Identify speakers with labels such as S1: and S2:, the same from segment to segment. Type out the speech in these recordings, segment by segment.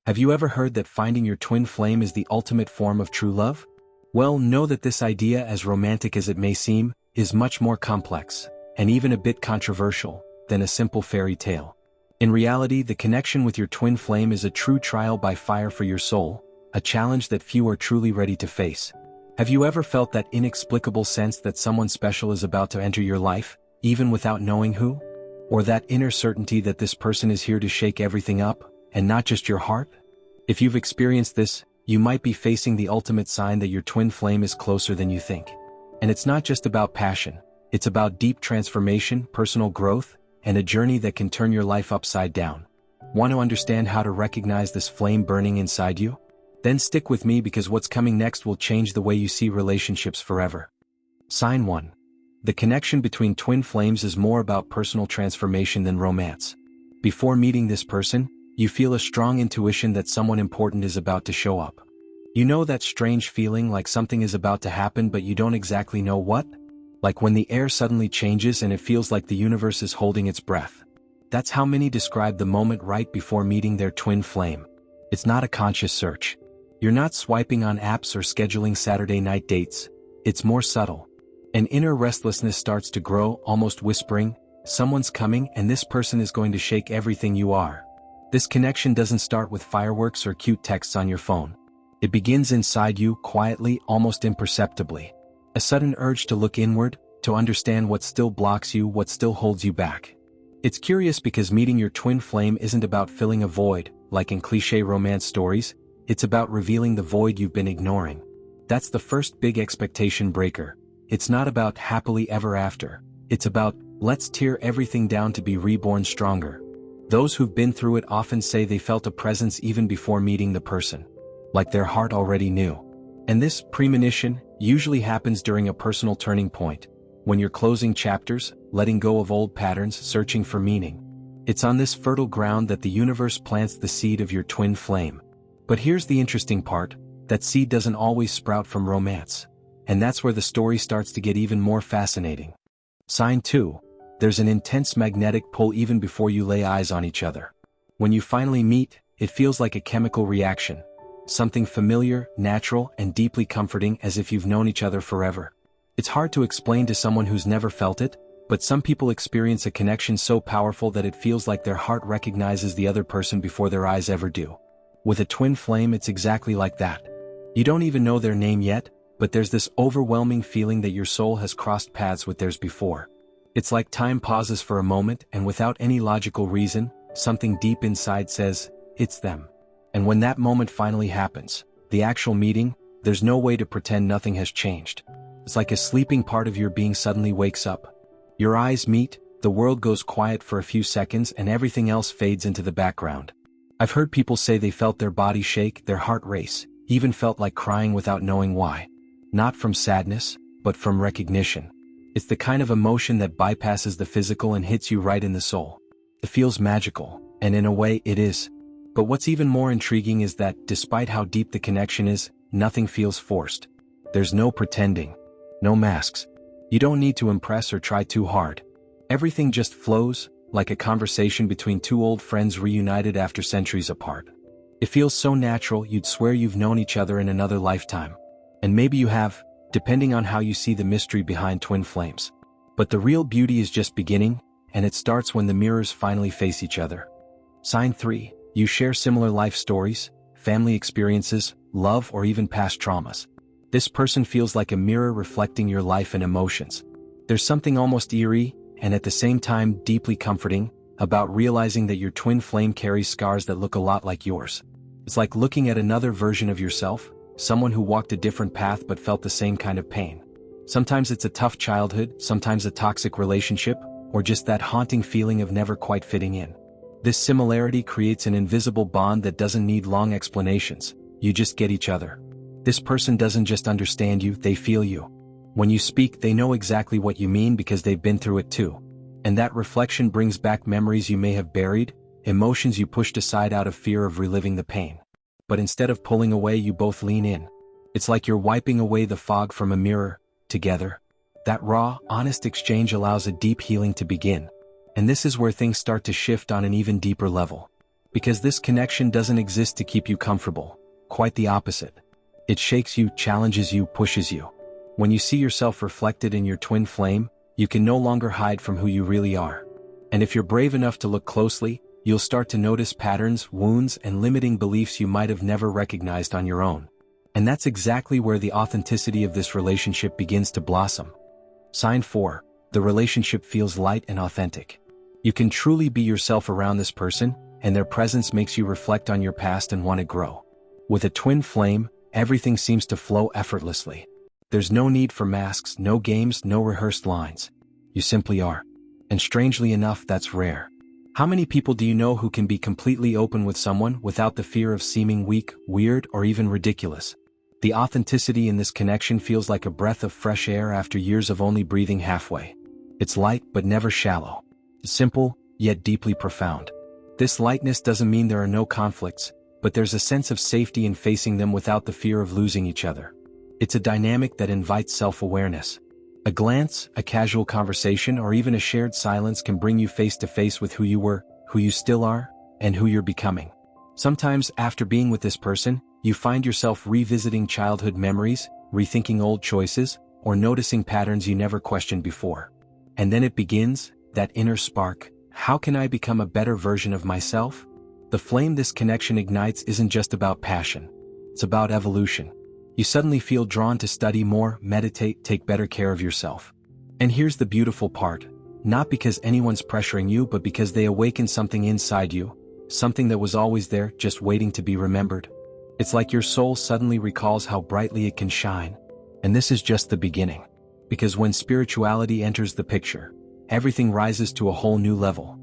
S1: Have you ever heard that finding your twin flame is the ultimate form of true love? Well, know that this idea, as romantic as it may seem, is much more complex, and even a bit controversial, than a simple fairy tale. In reality, the connection with your twin flame is a true trial by fire for your soul, a challenge that few are truly ready to face. Have you ever felt that inexplicable sense that someone special is about to enter your life, even without knowing who? Or that inner certainty that this person is here to shake everything up, and not just your heart? If you've experienced this, you might be facing the ultimate sign that your twin flame is closer than you think. And it's not just about passion, it's about deep transformation, personal growth, and a journey that can turn your life upside down. Want to understand how to recognize this flame burning inside you? Then stick with me, because what's coming next will change the way you see relationships forever. Sign 1. The connection between twin flames is more about personal transformation than romance. Before meeting this person, you feel a strong intuition that someone important is about to show up. You know that strange feeling like something is about to happen but you don't exactly know what? Like when the air suddenly changes and it feels like the universe is holding its breath. That's how many describe the moment right before meeting their twin flame. It's not a conscious search. You're not swiping on apps or scheduling Saturday night dates. It's more subtle. An inner restlessness starts to grow, almost whispering, someone's coming and this person is going to shake everything you are. This connection doesn't start with fireworks or cute texts on your phone. It begins inside you, quietly, almost imperceptibly. A sudden urge to look inward, to understand what still blocks you, what still holds you back. It's curious because meeting your twin flame isn't about filling a void, like in cliché romance stories. It's about revealing the void you've been ignoring. That's the first big expectation breaker. It's not about happily ever after. It's about, let's tear everything down to be reborn stronger. Those who've been through it often say they felt a presence even before meeting the person. Like their heart already knew. And this premonition usually happens during a personal turning point, when you're closing chapters, letting go of old patterns, searching for meaning. It's on this fertile ground that the universe plants the seed of your twin flame. But here's the interesting part, that seed doesn't always sprout from romance. And that's where the story starts to get even more fascinating. Sign 2. There's an intense magnetic pull even before you lay eyes on each other. When you finally meet, it feels like a chemical reaction. Something familiar, natural, and deeply comforting, as if you've known each other forever. It's hard to explain to someone who's never felt it, but some people experience a connection so powerful that it feels like their heart recognizes the other person before their eyes ever do. With a twin flame, it's exactly like that. You don't even know their name yet, but there's this overwhelming feeling that your soul has crossed paths with theirs before. It's like time pauses for a moment, and without any logical reason, something deep inside says, it's them. And when that moment finally happens, the actual meeting, there's no way to pretend nothing has changed. It's like a sleeping part of your being suddenly wakes up. Your eyes meet, the world goes quiet for a few seconds and everything else fades into the background. I've heard people say they felt their body shake, their heart race, even felt like crying without knowing why. Not from sadness, but from recognition. It's the kind of emotion that bypasses the physical and hits you right in the soul. It feels magical, and in a way it is. But what's even more intriguing is that, despite how deep the connection is, nothing feels forced. There's no pretending. No masks. You don't need to impress or try too hard. Everything just flows, like a conversation between two old friends reunited after centuries apart. It feels so natural you'd swear you've known each other in another lifetime. And maybe you have, depending on how you see the mystery behind twin flames. But the real beauty is just beginning, and it starts when the mirrors finally face each other. Sign 3. You share similar life stories, family experiences, love, or even past traumas. This person feels like a mirror reflecting your life and emotions. There's something almost eerie, and at the same time deeply comforting, about realizing that your twin flame carries scars that look a lot like yours. It's like looking at another version of yourself, someone who walked a different path but felt the same kind of pain. Sometimes it's a tough childhood, sometimes a toxic relationship, or just that haunting feeling of never quite fitting in. This similarity creates an invisible bond that doesn't need long explanations. You just get each other. This person doesn't just understand you, they feel you. When you speak, they know exactly what you mean because they've been through it too. And that reflection brings back memories you may have buried, emotions you pushed aside out of fear of reliving the pain. But instead of pulling away, you both lean in. It's like you're wiping away the fog from a mirror, together. That raw, honest exchange allows a deep healing to begin. And this is where things start to shift on an even deeper level. Because this connection doesn't exist to keep you comfortable. Quite the opposite. It shakes you, challenges you, pushes you. When you see yourself reflected in your twin flame, you can no longer hide from who you really are. And if you're brave enough to look closely, you'll start to notice patterns, wounds, and limiting beliefs you might have never recognized on your own. And that's exactly where the authenticity of this relationship begins to blossom. Sign 4. The relationship feels light and authentic. You can truly be yourself around this person, and their presence makes you reflect on your past and want to grow. With a twin flame, everything seems to flow effortlessly. There's no need for masks, no games, no rehearsed lines. You simply are. And strangely enough, that's rare. How many people do you know who can be completely open with someone without the fear of seeming weak, weird, or even ridiculous? The authenticity in this connection feels like a breath of fresh air after years of only breathing halfway. It's light but never shallow. Simple, yet deeply profound. This lightness doesn't mean there are no conflicts, but there's a sense of safety in facing them without the fear of losing each other. It's a dynamic that invites self-awareness. A glance, a casual conversation, or even a shared silence can bring you face to face with who you were, who you still are, and who you're becoming. Sometimes, after being with this person, you find yourself revisiting childhood memories, rethinking old choices, or noticing patterns you never questioned before. And then it begins, that inner spark. How can I become a better version of myself? The flame this connection ignites isn't just about passion. It's about evolution. You suddenly feel drawn to study more, meditate, take better care of yourself. And here's the beautiful part. Not because anyone's pressuring you, but because they awaken something inside you, something that was always there, just waiting to be remembered. It's like your soul suddenly recalls how brightly it can shine. And this is just the beginning. Because when spirituality enters the picture, everything rises to a whole new level.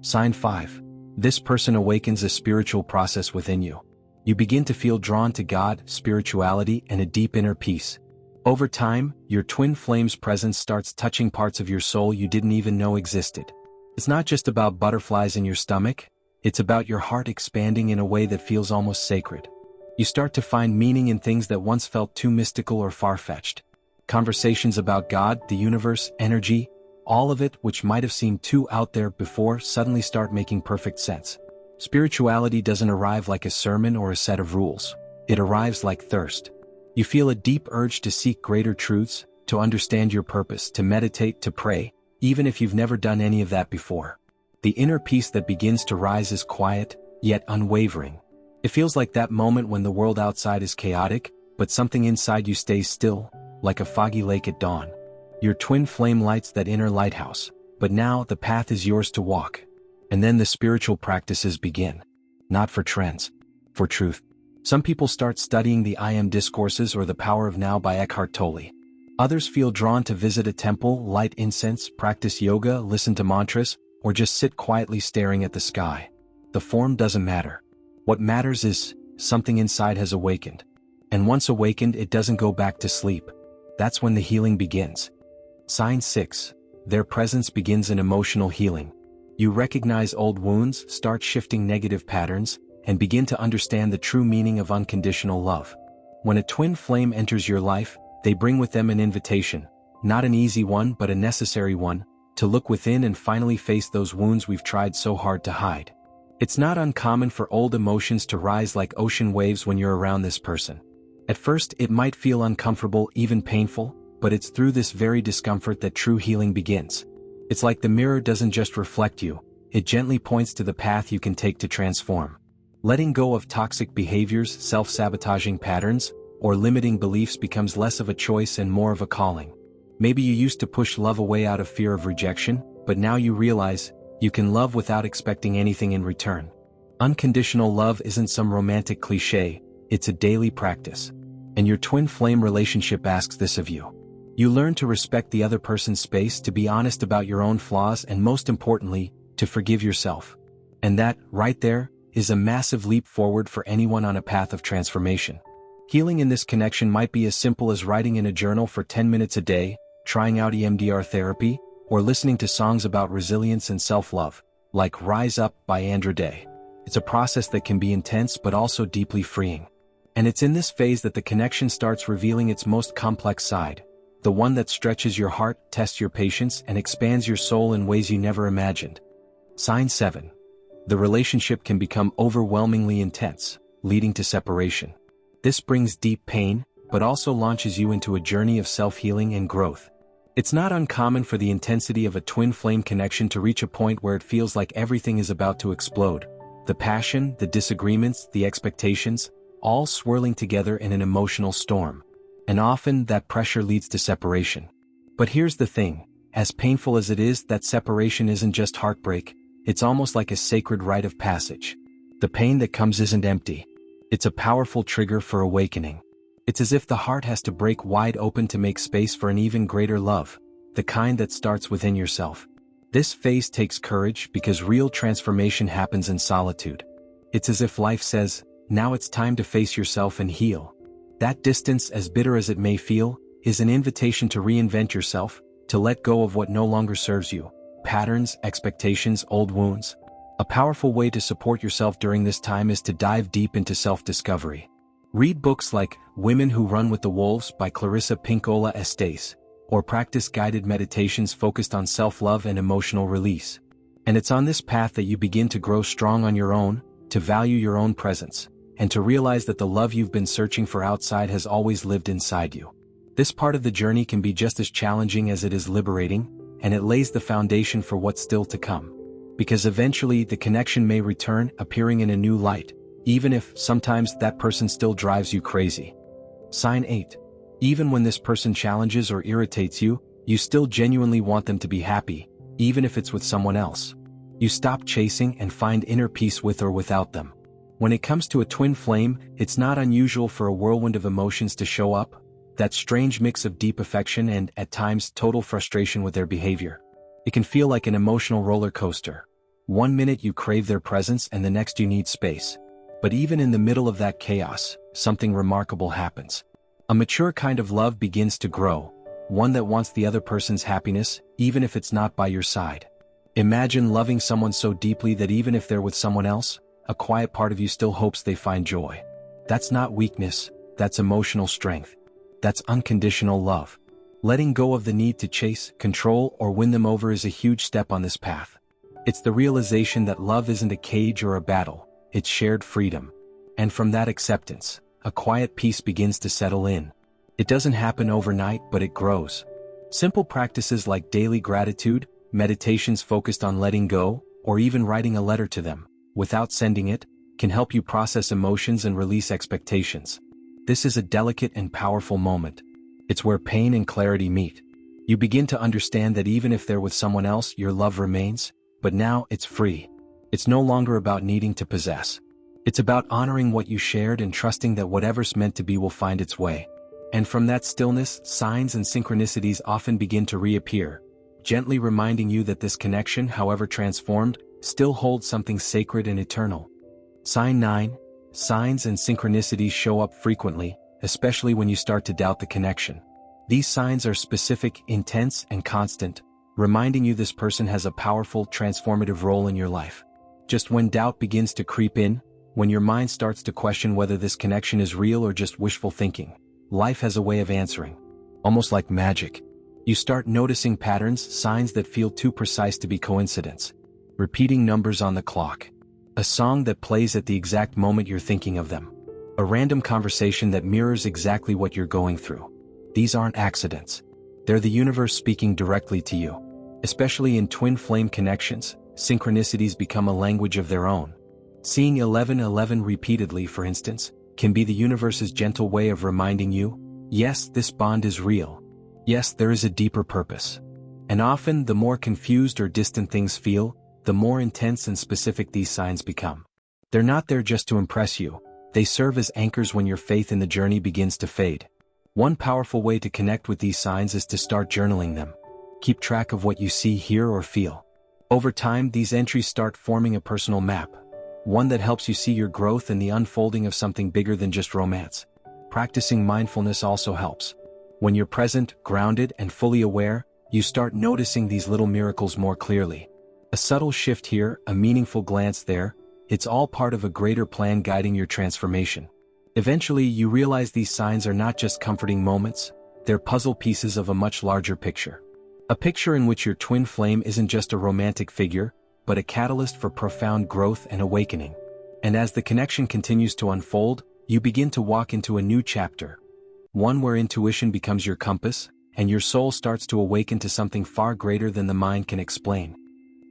S1: Sign 5. This person awakens a spiritual process within you. You begin to feel drawn to God, spirituality, and a deep inner peace. Over time, your twin flame's presence starts touching parts of your soul you didn't even know existed. It's not just about butterflies in your stomach, it's about your heart expanding in a way that feels almost sacred. You start to find meaning in things that once felt too mystical or far-fetched. Conversations about God, the universe, energy, all of it which might have seemed too out there before suddenly start making perfect sense. Spirituality doesn't arrive like a sermon or a set of rules. It arrives like thirst. You feel a deep urge to seek greater truths, to understand your purpose, to meditate, to pray, even if you've never done any of that before. The inner peace that begins to rise is quiet, yet unwavering. It feels like that moment when the world outside is chaotic, but something inside you stays still, like a foggy lake at dawn. Your twin flame lights that inner lighthouse, but now the path is yours to walk. And then the spiritual practices begin. Not for trends, for truth. Some people start studying the I Am discourses or the Power of Now by Eckhart Tolle. Others feel drawn to visit a temple, light incense, practice yoga, listen to mantras, or just sit quietly staring at the sky. The form doesn't matter. What matters is, something inside has awakened. And once awakened, it doesn't go back to sleep. That's when the healing begins. Sign 6. Their presence begins an emotional healing. You recognize old wounds, start shifting negative patterns, and begin to understand the true meaning of unconditional love. When a twin flame enters your life, they bring with them an invitation, not an easy one but a necessary one, to look within and finally face those wounds we've tried so hard to hide. It's not uncommon for old emotions to rise like ocean waves when you're around this person. At first, it might feel uncomfortable, even painful, but it's through this very discomfort that true healing begins. It's like the mirror doesn't just reflect you, it gently points to the path you can take to transform. Letting go of toxic behaviors, self-sabotaging patterns, or limiting beliefs becomes less of a choice and more of a calling. Maybe you used to push love away out of fear of rejection, but now you realize, you can love without expecting anything in return. Unconditional love isn't some romantic cliché, it's a daily practice. And your twin flame relationship asks this of you. You learn to respect the other person's space, to be honest about your own flaws, and most importantly, to forgive yourself. And that, right there, is a massive leap forward for anyone on a path of transformation. Healing in this connection might be as simple as writing in a journal for 10 minutes a day, trying out EMDR therapy, or listening to songs about resilience and self-love, like Rise Up by Andra Day. It's a process that can be intense but also deeply freeing. And it's in this phase that the connection starts revealing its most complex side, the one that stretches your heart, tests your patience, and expands your soul in ways you never imagined. Sign 7. the relationship can become overwhelmingly intense, leading to separation. This brings deep pain, but also launches you into a journey of self-healing and growth. It's not uncommon for the intensity of a twin flame connection to reach a point where it feels like everything is about to explode. The passion, the disagreements, the expectations, all swirling together in an emotional storm. And often that pressure leads to separation. But here's the thing, as painful as it is, that separation isn't just heartbreak, it's almost like a sacred rite of passage. The pain that comes isn't empty. It's a powerful trigger for awakening. It's as if the heart has to break wide open to make space for an even greater love, the kind that starts within yourself. This phase takes courage because real transformation happens in solitude. It's as if life says, now it's time to face yourself and heal. That distance, as bitter as it may feel, is an invitation to reinvent yourself, to let go of what no longer serves you. Patterns, expectations, old wounds. A powerful way to support yourself during this time is to dive deep into self-discovery. Read books like Women Who Run with the Wolves by Clarissa Pinkola Estes, or practice guided meditations focused on self-love and emotional release. And it's on this path that you begin to grow strong on your own, to value your own presence, and to realize that the love you've been searching for outside has always lived inside you. This part of the journey can be just as challenging as it is liberating, and it lays the foundation for what's still to come. Because eventually the connection may return, appearing in a new light, even if sometimes that person still drives you crazy. Sign 8. Even when this person challenges or irritates you, you still genuinely want them to be happy, even if it's with someone else. You stop chasing and find inner peace with or without them. When it comes to a twin flame, it's not unusual for a whirlwind of emotions to show up, that strange mix of deep affection and, at times, total frustration with their behavior. It can feel like an emotional roller coaster. One minute you crave their presence and the next you need space. But even in the middle of that chaos, something remarkable happens. A mature kind of love begins to grow, one that wants the other person's happiness, even if it's not by your side. Imagine loving someone so deeply that even if they're with someone else, a quiet part of you still hopes they find joy. That's not weakness, that's emotional strength. That's unconditional love. Letting go of the need to chase, control, or win them over is a huge step on this path. It's the realization that love isn't a cage or a battle, it's shared freedom. And from that acceptance, a quiet peace begins to settle in. It doesn't happen overnight, but it grows. Simple practices like daily gratitude, meditations focused on letting go, or even writing a letter to them, without sending it, can help you process emotions and release expectations. This is a delicate and powerful moment. It's where pain and clarity meet. You begin to understand that even if they're with someone else, your love remains, but now it's free. It's no longer about needing to possess. It's about honoring what you shared and trusting that whatever's meant to be will find its way. And from that stillness, signs and synchronicities often begin to reappear, gently reminding you that this connection, however transformed, still holds something sacred and eternal. Sign 9. Signs and synchronicities show up frequently, especially when you start to doubt the connection. These signs are specific, intense, and constant, reminding you this person has a powerful, transformative role in your life. Just when doubt begins to creep in, when your mind starts to question whether this connection is real or just wishful thinking, life has a way of answering. Almost like magic. You start noticing patterns, signs that feel too precise to be coincidence. Repeating numbers on the clock. A song that plays at the exact moment you're thinking of them. A random conversation that mirrors exactly what you're going through. These aren't accidents. They're the universe speaking directly to you. Especially in twin flame connections, synchronicities become a language of their own. Seeing 1111 repeatedly, for instance, can be the universe's gentle way of reminding you, yes, this bond is real. Yes, there is a deeper purpose. And often, the more confused or distant things feel, the more intense and specific these signs become. They're not there just to impress you. They serve as anchors when your faith in the journey begins to fade. One powerful way to connect with these signs is to start journaling them. Keep track of what you see, hear, or feel. Over time, these entries start forming a personal map. One that helps you see your growth and the unfolding of something bigger than just romance. Practicing mindfulness also helps. When you're present, grounded, and fully aware, you start noticing these little miracles more clearly. A subtle shift here, a meaningful glance there, it's all part of a greater plan guiding your transformation. Eventually, you realize these signs are not just comforting moments, they're puzzle pieces of a much larger picture. A picture in which your twin flame isn't just a romantic figure, but a catalyst for profound growth and awakening. And as the connection continues to unfold, you begin to walk into a new chapter. One where intuition becomes your compass, and your soul starts to awaken to something far greater than the mind can explain.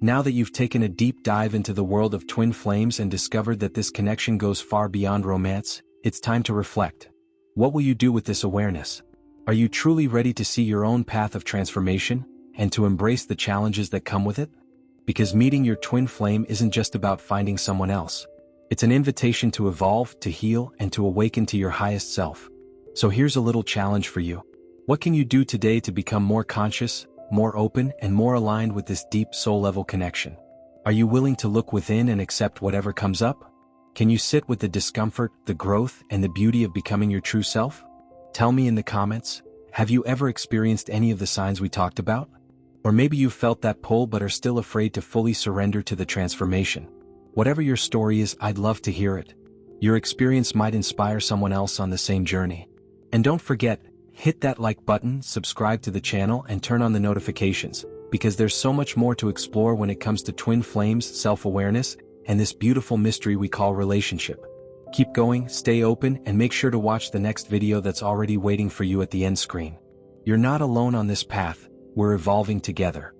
S1: Now that you've taken a deep dive into the world of twin flames and discovered that this connection goes far beyond romance, it's time to reflect. What will you do with this awareness? Are you truly ready to see your own path of transformation, and to embrace the challenges that come with it? Because meeting your twin flame isn't just about finding someone else. It's an invitation to evolve, to heal, and to awaken to your highest self. So here's a little challenge for you. What can you do today to become more conscious, more open, and more aligned with this deep soul-level connection? Are you willing to look within and accept whatever comes up? Can you sit with the discomfort, the growth, and the beauty of becoming your true self? Tell me in the comments, have you ever experienced any of the signs we talked about? Or maybe you've felt that pull but are still afraid to fully surrender to the transformation. Whatever your story is, I'd love to hear it. Your experience might inspire someone else on the same journey. And don't forget, hit that like button, subscribe to the channel, and turn on the notifications, because there's so much more to explore when it comes to twin flames, self-awareness, and this beautiful mystery we call relationship. Keep going, stay open, and make sure to watch the next video that's already waiting for you at the end screen. You're not alone on this path, we're evolving together.